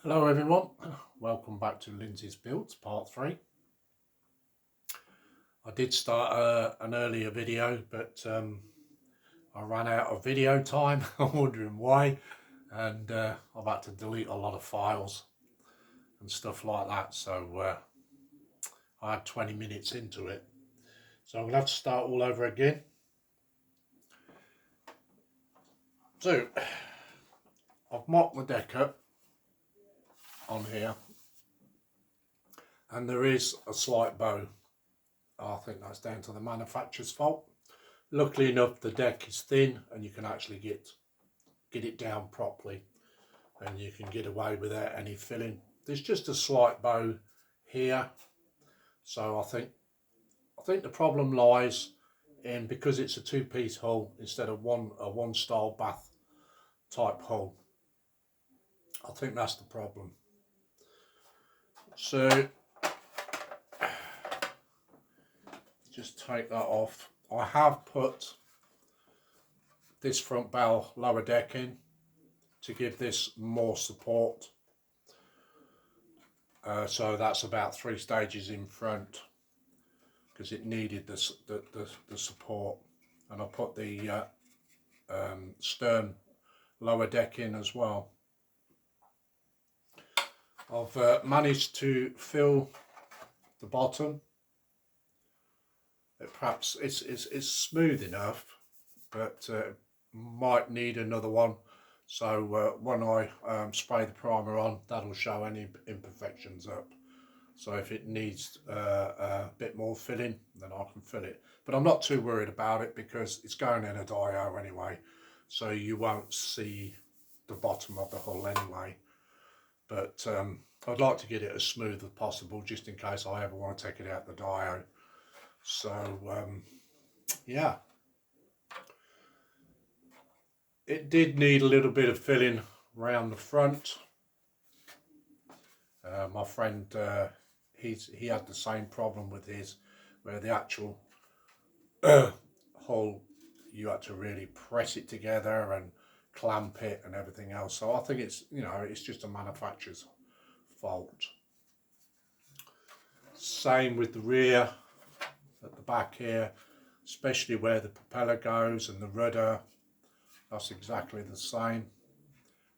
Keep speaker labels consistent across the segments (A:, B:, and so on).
A: Hello everyone, welcome back to Lindsay's Builds part 3. I did start an earlier video but I ran out of video time. I'm wondering why, and I've had to delete a lot of files and stuff like that, so I had 20 minutes into it, so I'm going to have to start all over again. So I've mocked the deck up on here and there is a slight bow. I think that's down to the manufacturer's fault. Luckily enough, the deck is thin and you can actually get it down properly and you can get away without any filling. There's just a slight bow here, so I think the problem lies in, because it's a two-piece hull instead of a one style bath type hull. I think that's the problem. So just take that off. I have put this front bow lower deck in to give this more support. So that's about 3 stages in front because it needed the support, and I put the stern lower deck in as well. I've managed to fill the bottom. Perhaps it's smooth enough, but might need another one. So when I spray the primer on, that'll show any imperfections up. So if it needs a bit more filling, then I can fill it. But I'm not too worried about it because it's going in a dio anyway, so you won't see the bottom of the hull anyway. But I'd like to get it as smooth as possible, just in case I ever want to take it out the dio. So yeah. It did need a little bit of filling around the front. My friend, he had the same problem with his, where the actual hull, you had to really press it together and clamp it and everything else. So I think it's, it's just a manufacturer's fault. Same with the rear at the back here, especially where the propeller goes and the rudder. That's exactly the same,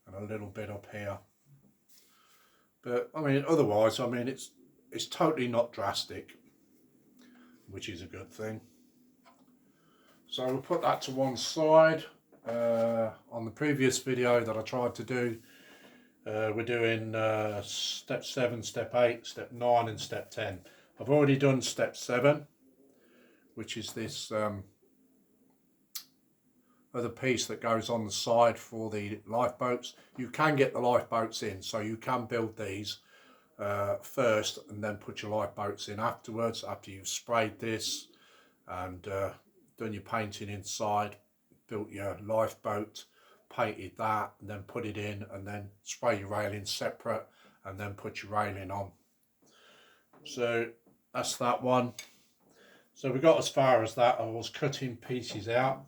A: and a little bit up here. But I mean, otherwise, I mean, it's totally not drastic, which is a good thing. So we'll put that to one side. On the previous video that I tried to do, we're doing step 7, step 8, step 9 and step 10. I've already done step 7, which is this other piece that goes on the side for the lifeboats. You can get the lifeboats in, so you can build these first and then put your lifeboats in afterwards, after you've sprayed this and done your painting inside, built your lifeboat, painted that, and then put it in, and then spray your railing separate and then put your railing on. So that's that one. So we got as far as that. I was cutting pieces out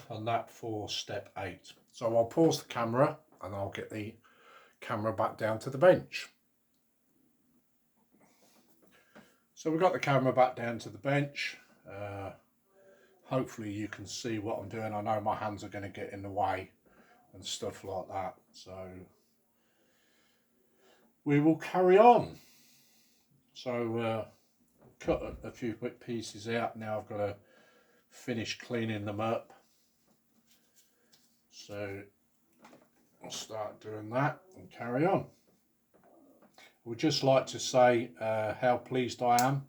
A: on that for step 8. So I'll pause the camera and I'll get the camera back down to the bench. So we've got the camera back down to the bench. Hopefully you can see what I'm doing. I know my hands are going to get in the way and stuff like that, so we will carry on. So cut a few quick pieces out. Now I've got to finish cleaning them up, so I'll start doing that and carry on. I would just like to say how pleased I am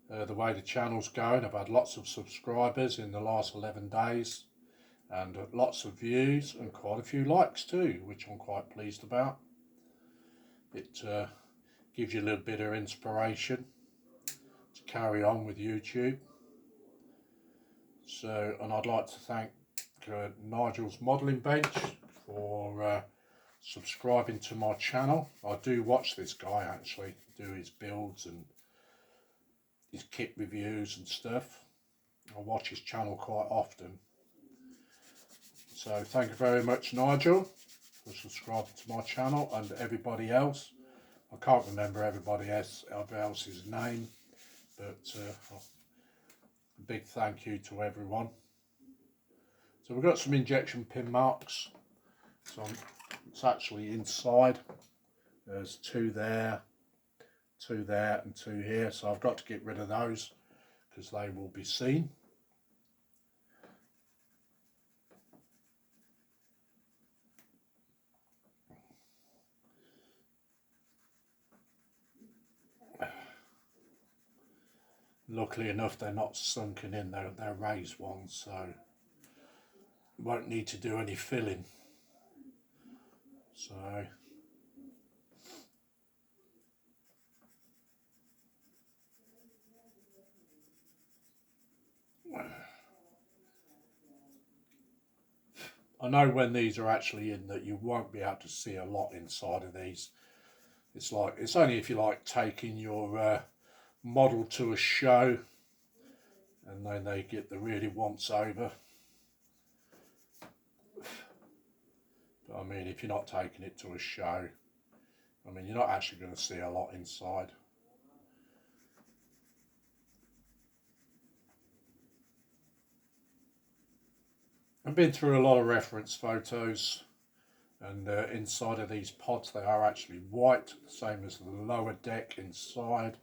A: the way the channel's going. I've had lots of subscribers in the last 11 days and lots of views and quite a few likes too, which I'm quite pleased about. It gives you a little bit of inspiration to carry on with YouTube. So, and I'd like to thank Nigel's Modelling Bench for subscribing to my channel. I do watch this guy actually do his builds and his kit reviews and stuff. I watch his channel quite often. So thank you very much, Nigel, for subscribing to my channel, and everybody else. I can't remember everybody else's name, but a big thank you to everyone. So we've got some injection pin marks. So it's actually inside. There's two there, and two here. So I've got to get rid of those because they will be seen. Luckily enough, they're not sunken in, they're raised ones, so won't need to do any filling. So I know when these are actually in that you won't be able to see a lot inside of these. It's only if you like taking your model to a show and then they get the really once over. But I mean, if you're not taking it to a show, I mean, you're not actually going to see a lot inside. I've been through a lot of reference photos, and inside of these pods they are actually white, the same as the lower deck inside.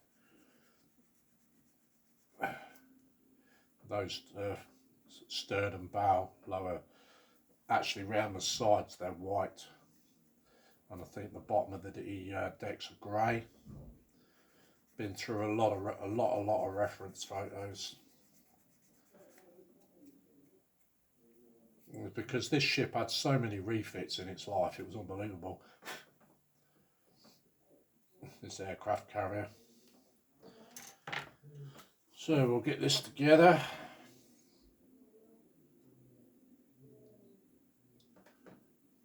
A: Those sternum bow lower, actually round the sides they're white, and I think the bottom of the decks are grey. Been through a lot of reference photos. Because this ship had so many refits in its life, it was unbelievable. This aircraft carrier. So we'll get this together.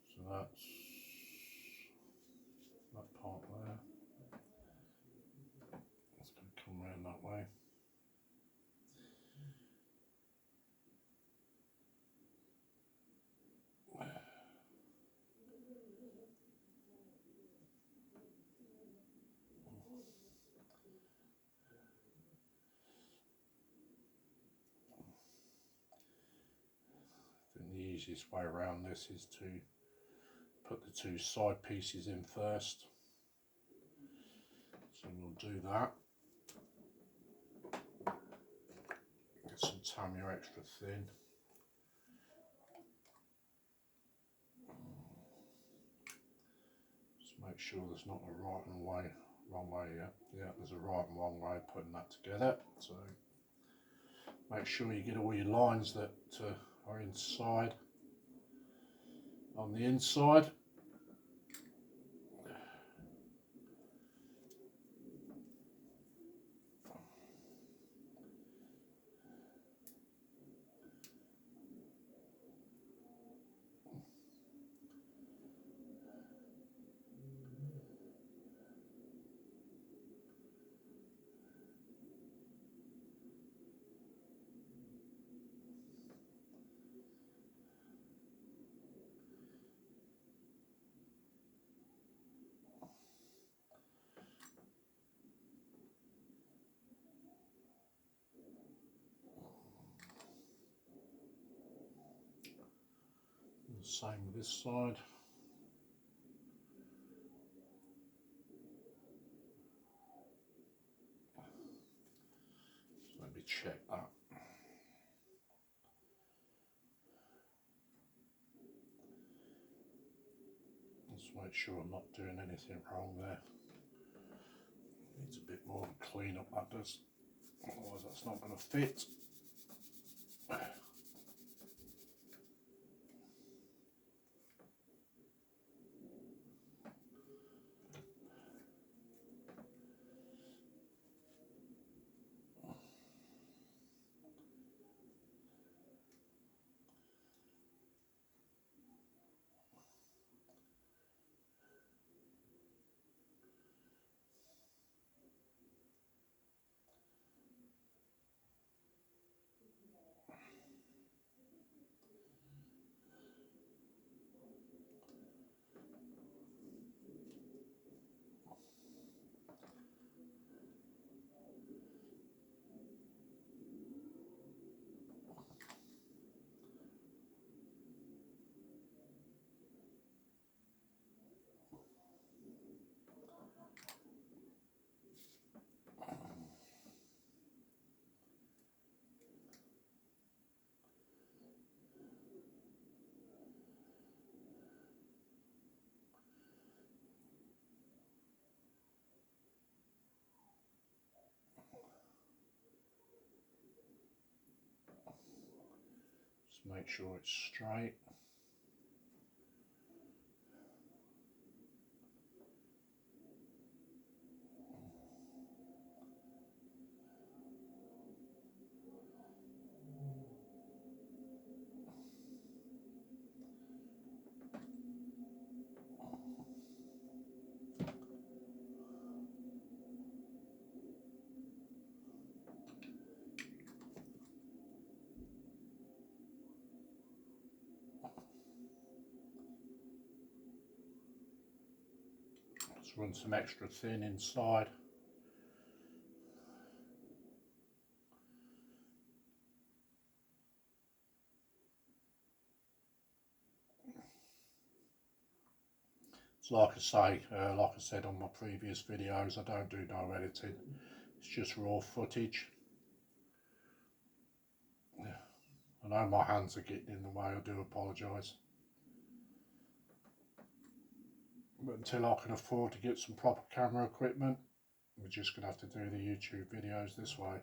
A: So that's that part there. It's going to come around that way. The easiest way around this is to put the two side pieces in first. So we'll do that. Get some Tamiya extra thin. Just make sure there's not a right and wrong way yet. Yeah, there's a right and wrong way of putting that together. So make sure you get all your lines that are inside on the inside. The same with this side. So let me check that. Let's make sure I'm not doing anything wrong there. Needs a bit more clean up, that does. Otherwise that's not going to fit. Just make sure it's straight. Let's run some extra thin inside. So like I said on my previous videos, I don't do no editing. It's just raw footage. Yeah. I know my hands are getting in the way, I do apologise. But until I can afford to get some proper camera equipment, we're just going to have to do the YouTube videos this way.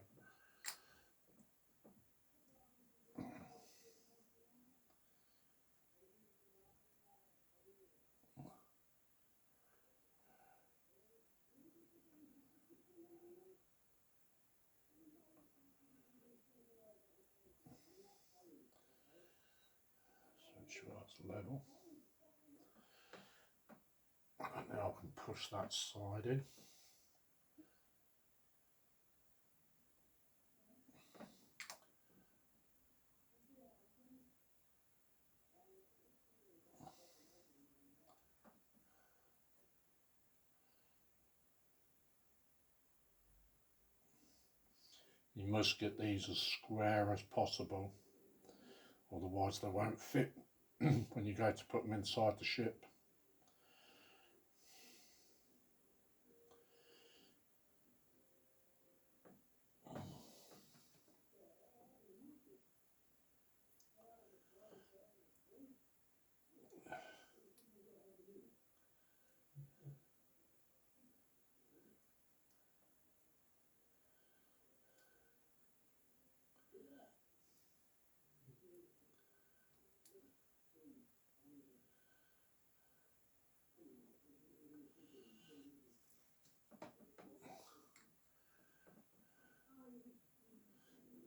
A: So ensure that's level. And now I can push that side in. You must get these as square as possible, otherwise they won't fit when you go to put them inside the ship.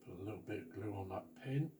A: Put a little bit of glue on that pin.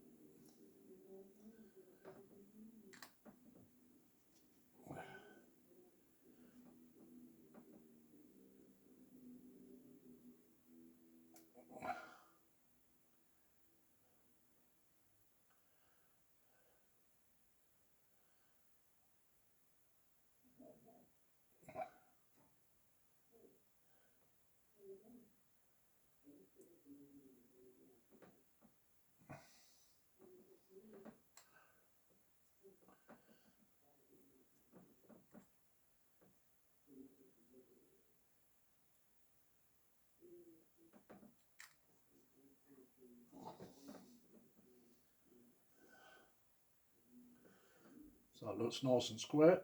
A: So that looks nice and square.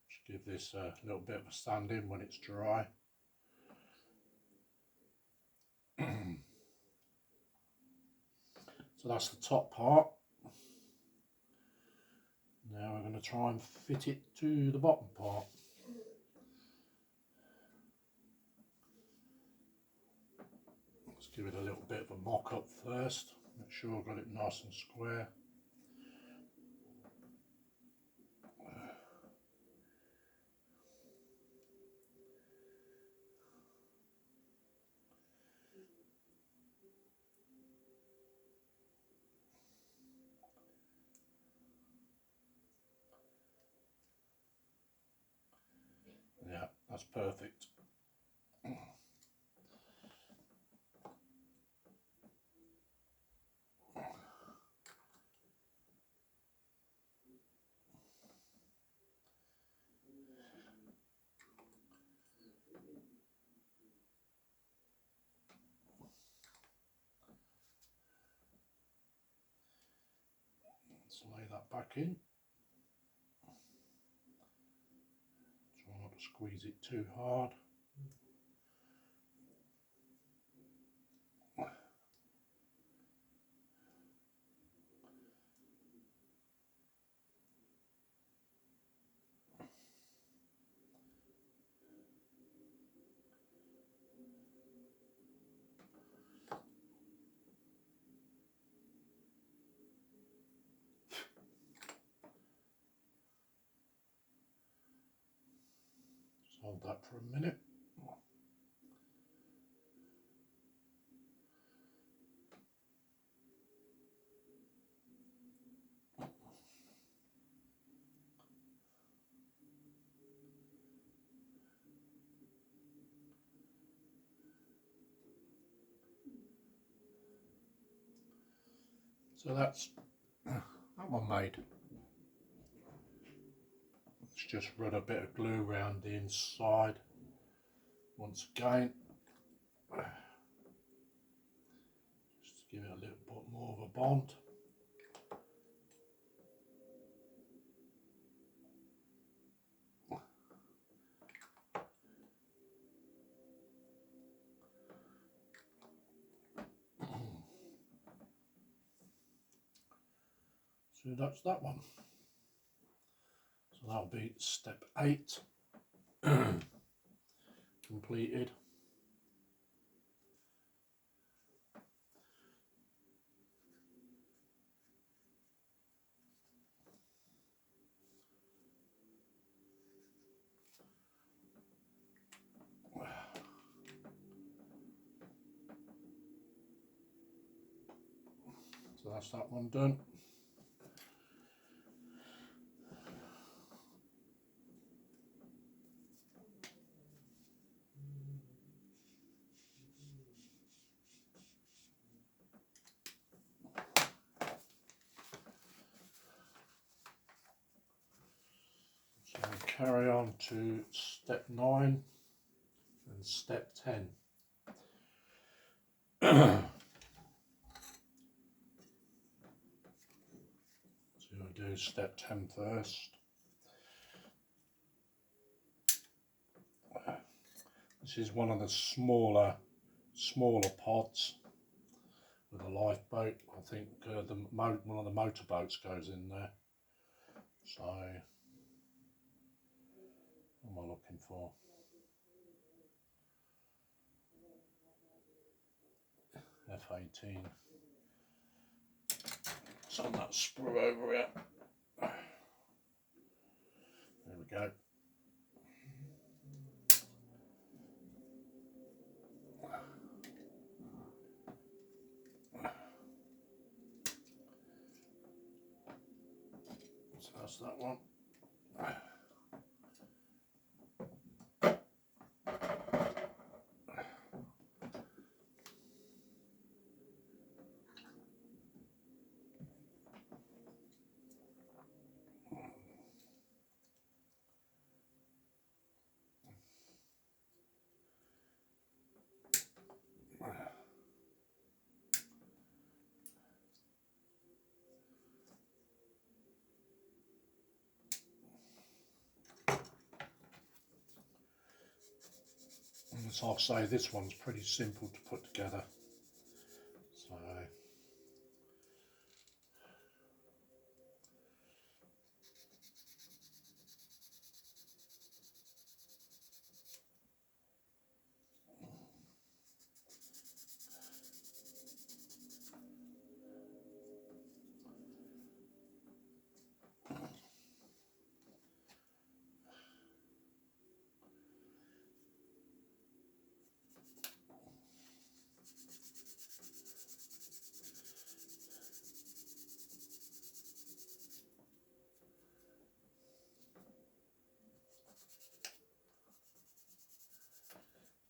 A: Just give this a little bit of a sand in when it's dry. So that's the top part. Now we're going to try and fit it to the bottom part. Let's give it a little bit of a mock up first. Make sure I've got it nice and square. Yeah, that's perfect. Let's lay that back in. Squeeze it too hard. Just hold that for a minute. So that's that one made. Let's just run a bit of glue around the inside once again. Just to give it a little bit more of a bond. So that's that one. So that'll be step 8 completed. So that's that one done. So we'll carry on to step 9 and step 10. So we'll do step 10 first. This is one of the smaller pods with a lifeboat. I think one of the motorboats goes in there. So what am I looking for? F18. It's on that sprue over here. There we go. So that's that one. And as I'll say, this one's pretty simple to put together.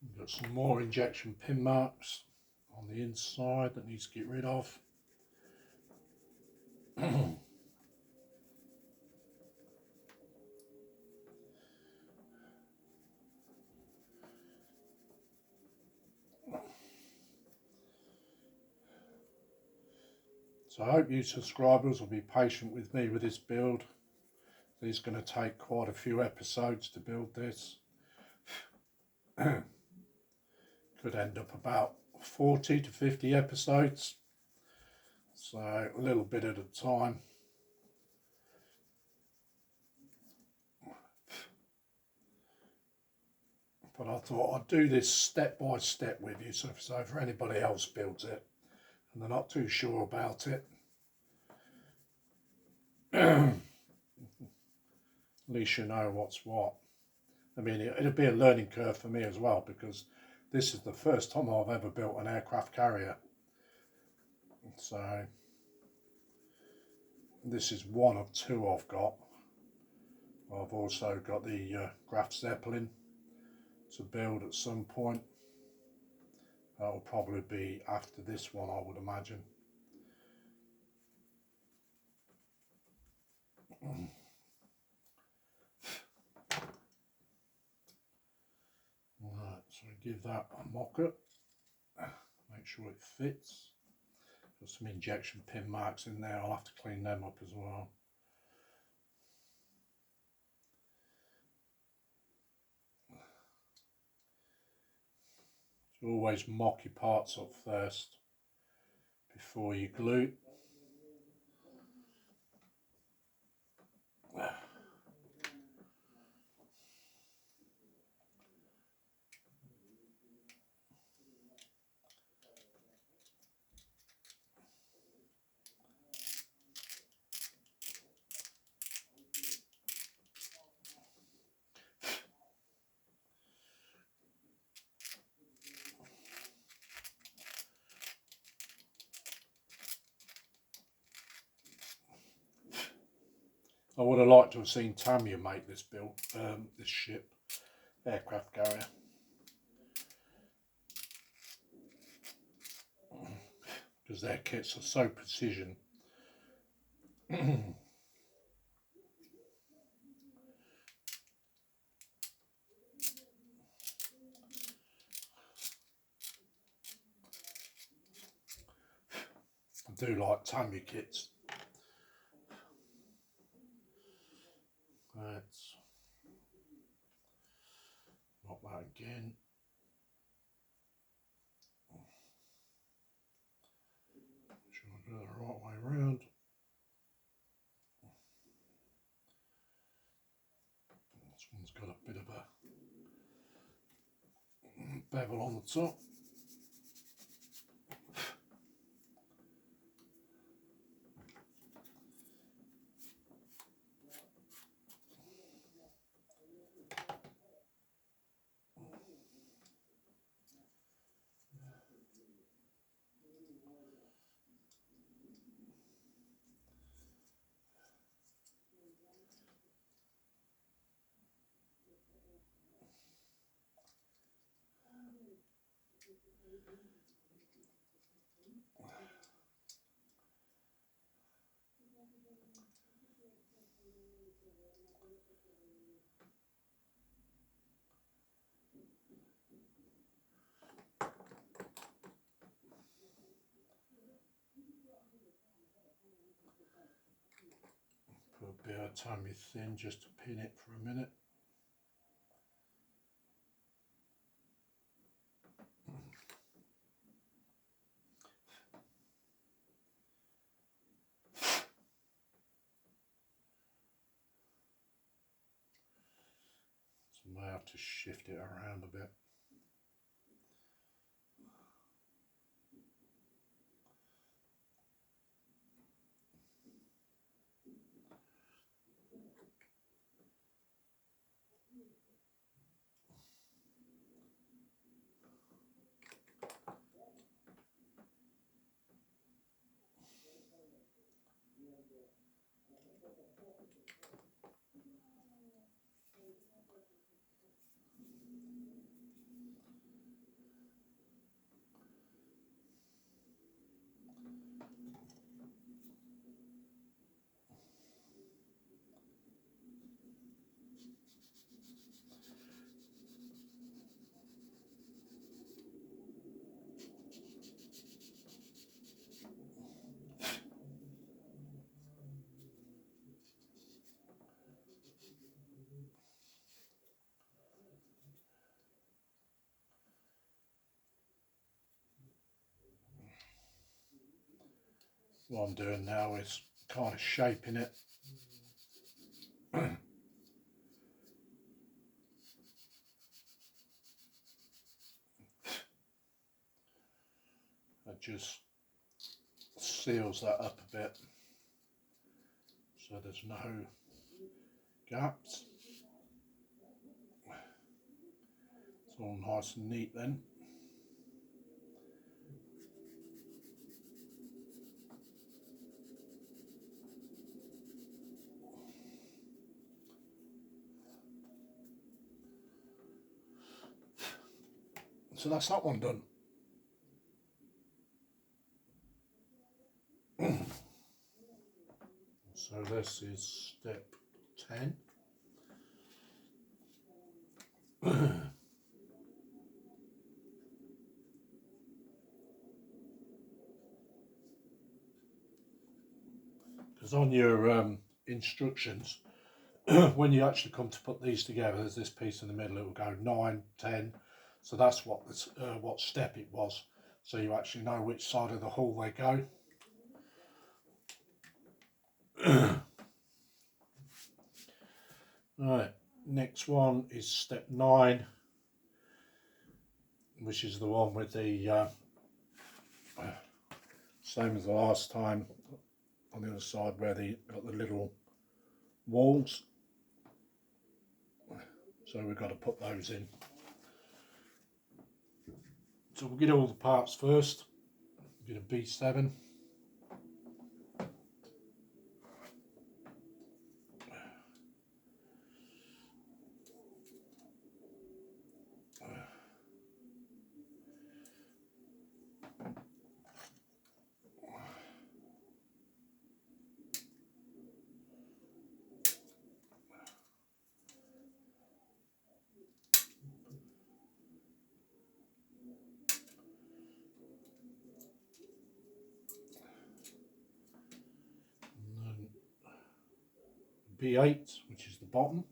A: We've got some more injection pin marks on the inside that needs to get rid of. So I hope you subscribers will be patient with me with this build. It's going to take quite a few episodes to build this. Could end up about 40 to 50 episodes, so a little bit at a time. But I thought I'd do this step by step with you, so if anybody else builds it and they're not too sure about it, at least you know what's what. I mean, it'll be a learning curve for me as well, because this is the first time I've ever built an aircraft carrier. So this is one of two I've got. I've also got the Graf Zeppelin to build at some point. That will probably be after this one, I would imagine. Right, so give that a mock up, make sure it fits. Got some injection pin marks in there, I'll have to clean them up as well. So always mock your parts up first before you glue. I would have liked to have seen Tamiya make this build, this ship, aircraft carrier. Because their kits are so precision. I do like Tamiya kits. Let's knock that again. Make sure I do it the right way around. This one's got a bit of a bevel on the top. Put a bit of Tamiya thin just to pin it for a minute. So I may have to shift it around a bit. what I'm doing now is kind of shaping it. It just seals that up a bit so there's no gaps. It's all nice and neat then. So that's that one done. So this is step 10. Because on your instructions, when you actually come to put these together, there's this piece in the middle. It will go 9, 10. So that's what step it was. So you actually know which side of the hall they go. Right, next one is step 9, which is the one with the same as the last time, on the other side where they got the little walls. So we've got to put those in. So we'll get all the parts first. Get a B7. B8, which is the bottom.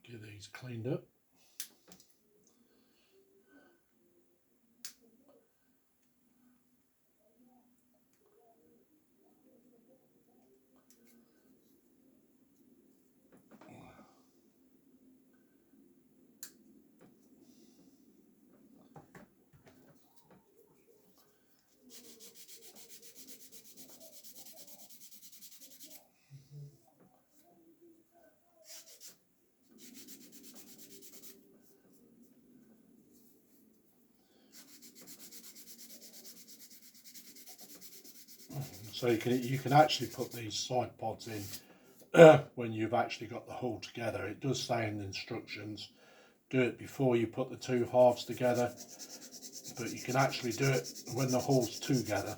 A: Get these cleaned up. So you can actually put these side pods in when you've actually got the hull together. It does say in the instructions, do it before you put the two halves together, but you can actually do it when the hull's together.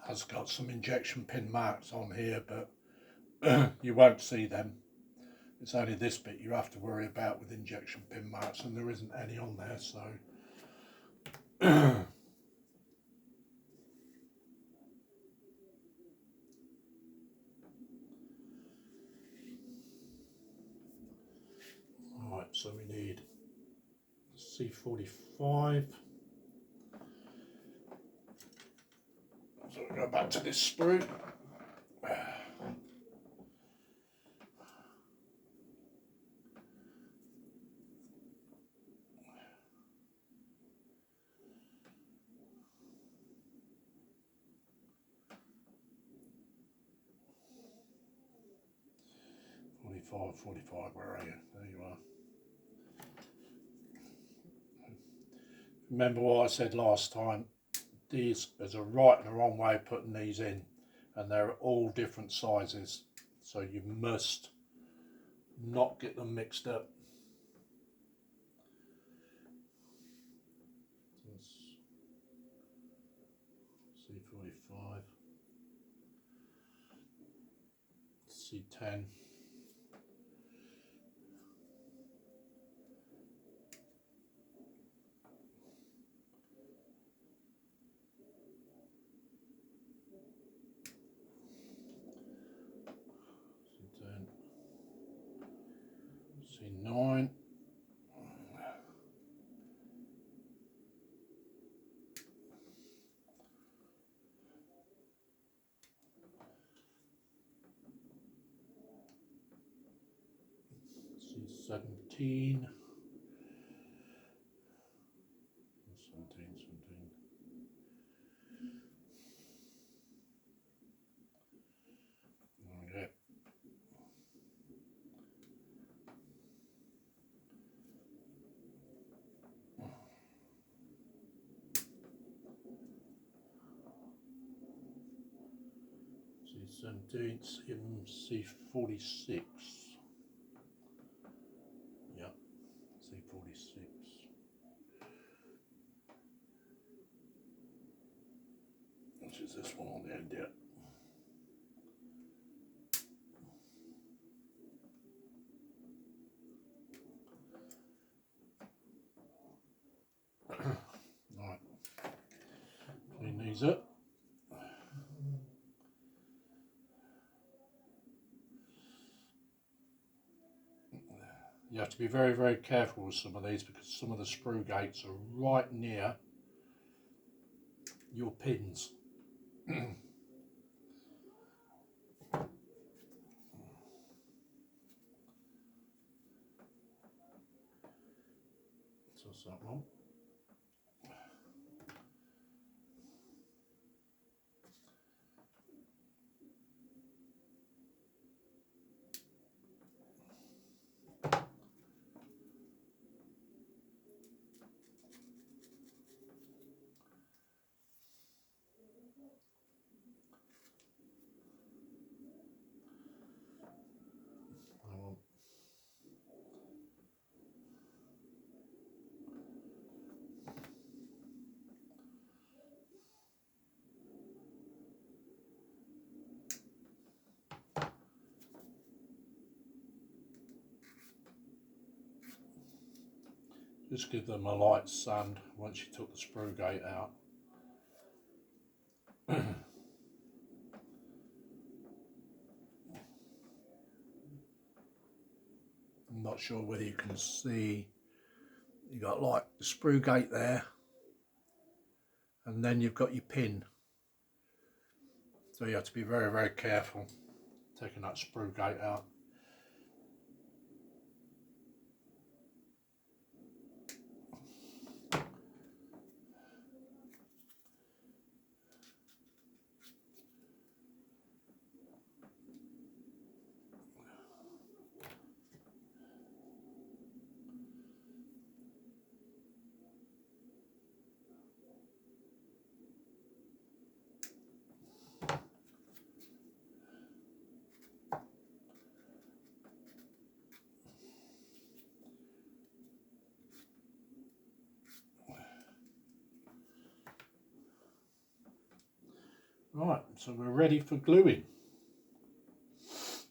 A: Has got some injection pin marks on here, but you won't see them. It's only this bit you have to worry about with injection pin marks, and there isn't any on there, so right, so we need C45. So we'll go back to this sprue. 45, 45, where are you? There you are. Remember what I said last time, there's a right and a wrong way of putting these in, and they're all different sizes, so you must not get them mixed up. C45, C10, C9, C17, 17. Okay. C17, C46. Yeah, C46. Which is this one on the end, yeah. Right, clean these up. You have to be very, very careful with some of these because some of the screw gates are right near your pins. So that's that one. Just give them a light sand once you took the screw gate out. I'm not sure whether you can see, you got like the screw gate there, and then you've got your pin. So you have to be very, very careful taking that screw gate out. Right, so we're ready for gluing. So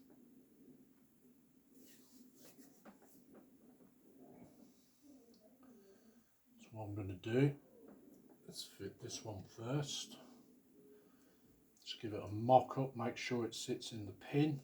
A: what I'm going to do, let's fit this one first. Just give it a mock up, make sure it sits in the pin.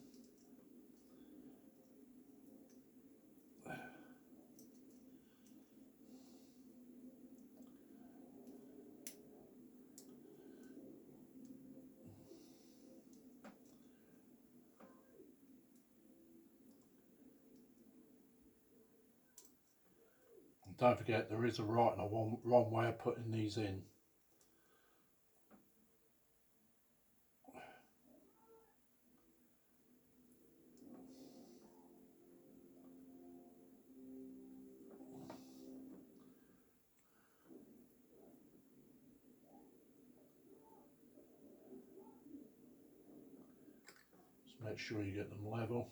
A: And don't forget there is a right and a wrong way of putting these in. Make sure you get them level.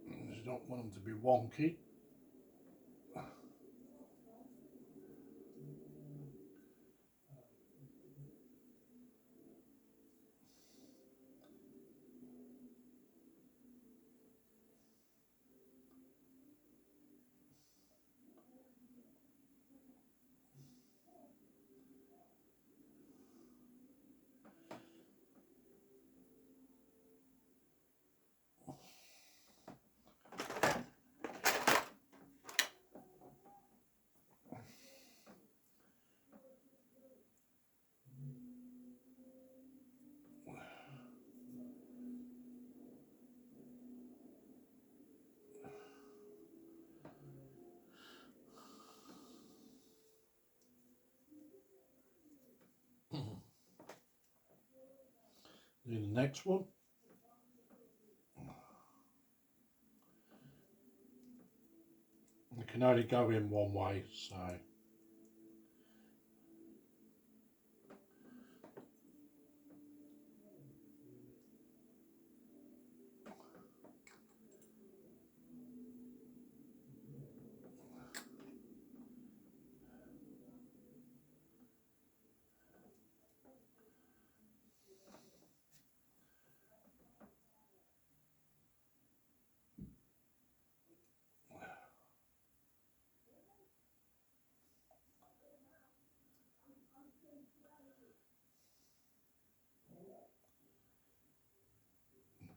A: You don't want them to be wonky. Do the next one. You can only go in one way, so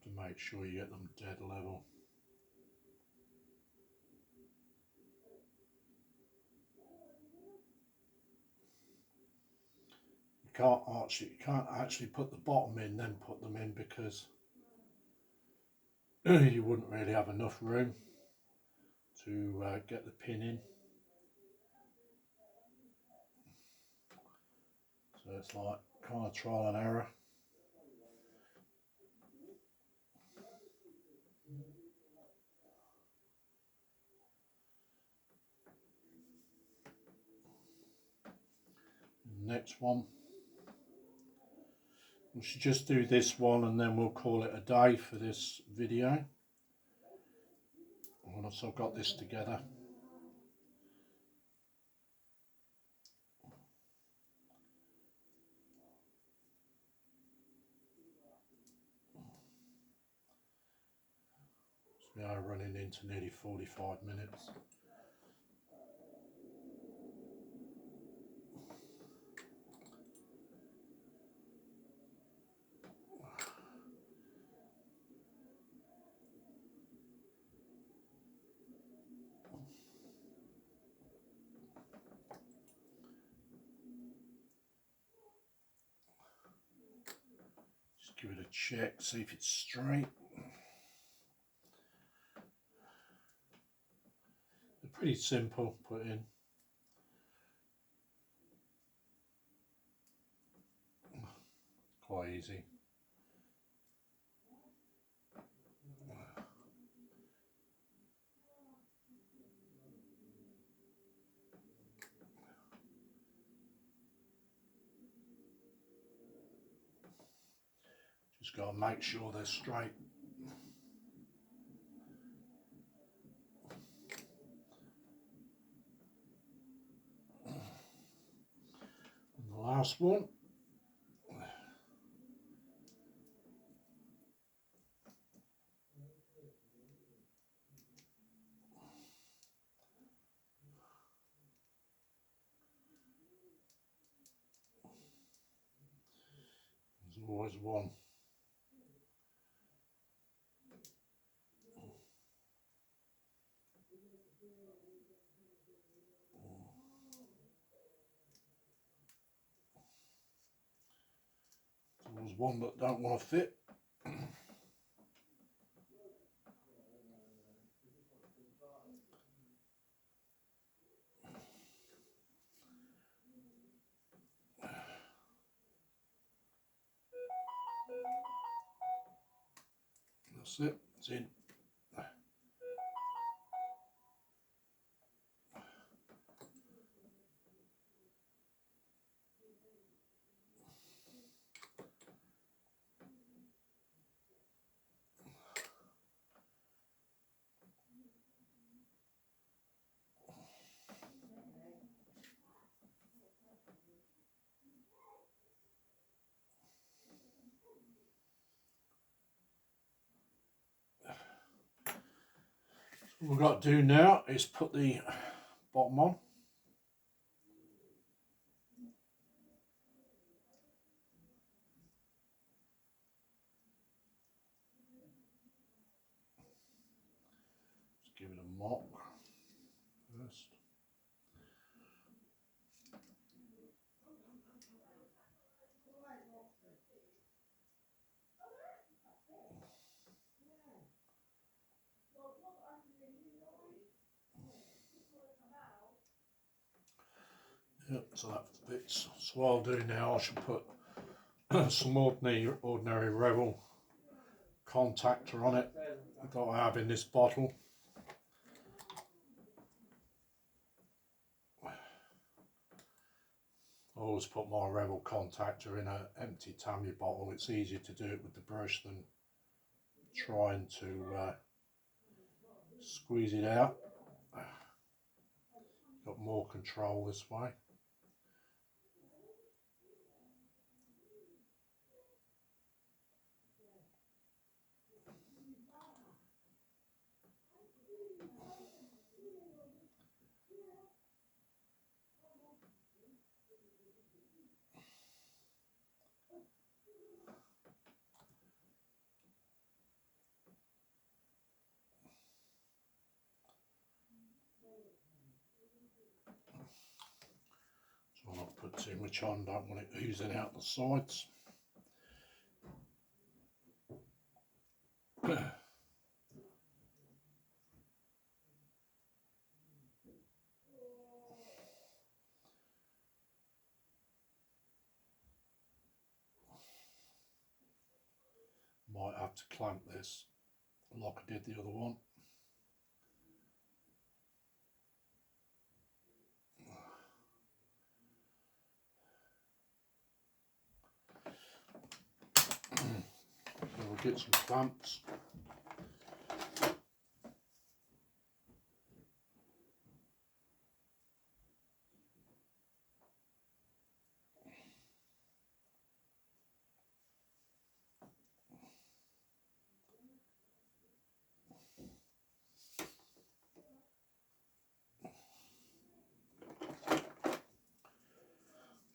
A: to make sure you get them dead level. You can't actually put the bottom in, then put them in, because you wouldn't really have enough room to get the pin in. So it's like kind of trial and error. Next one. We should just do this one and then we'll call it a day for this video. Once I've got this together. We are running into nearly 45 minutes. Just give it a check, see if it's straight. They're pretty simple put in. Quite easy. Just got to make sure they're straight. And the last one. There's always one. There's one that don't want to fit. That's it, it's in. What we've got to do now is put the bottom on. Just give it a mop first. Yep, so that's the bits. So what I'll do now, I should put some ordinary Revell contactor on it that I have in this bottle. I always put my Revell contactor in an empty Tamiya bottle. It's easier to do it with the brush than trying to squeeze it out. Got more control this way. So I'll not put too much on, don't want it oozing out the sides. Might have to clamp this like I did the other one. So we'll get some clamps.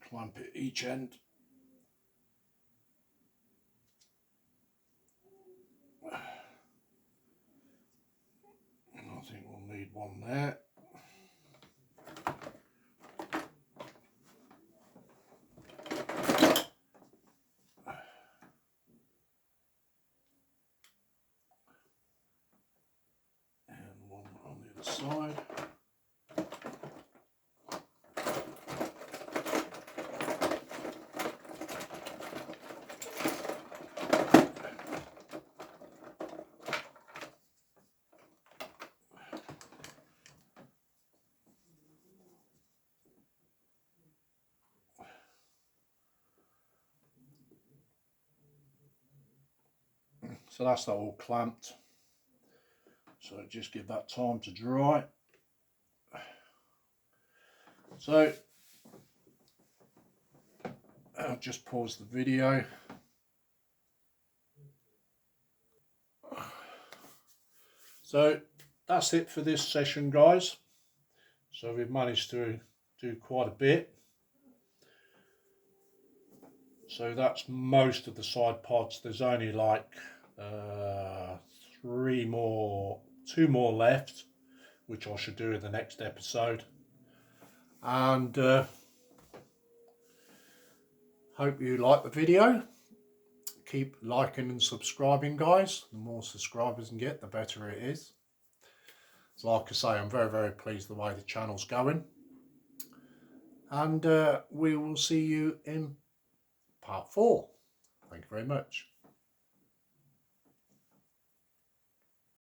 A: Clamp at each end. And I think we'll need one there. And one on the other side. So that's that all clamped. So just give that time to dry. So I'll just pause the video. So that's it for this session, guys. So we've managed to do quite a bit. So that's most of the side pods. There's only like two more left, which I should do in the next episode. And hope you like the video. Keep liking and subscribing, guys. The more subscribers you get, the better it is. So like I say, I'm very, very pleased the way the channel's going. And we will see you in part 4. Thank you very much.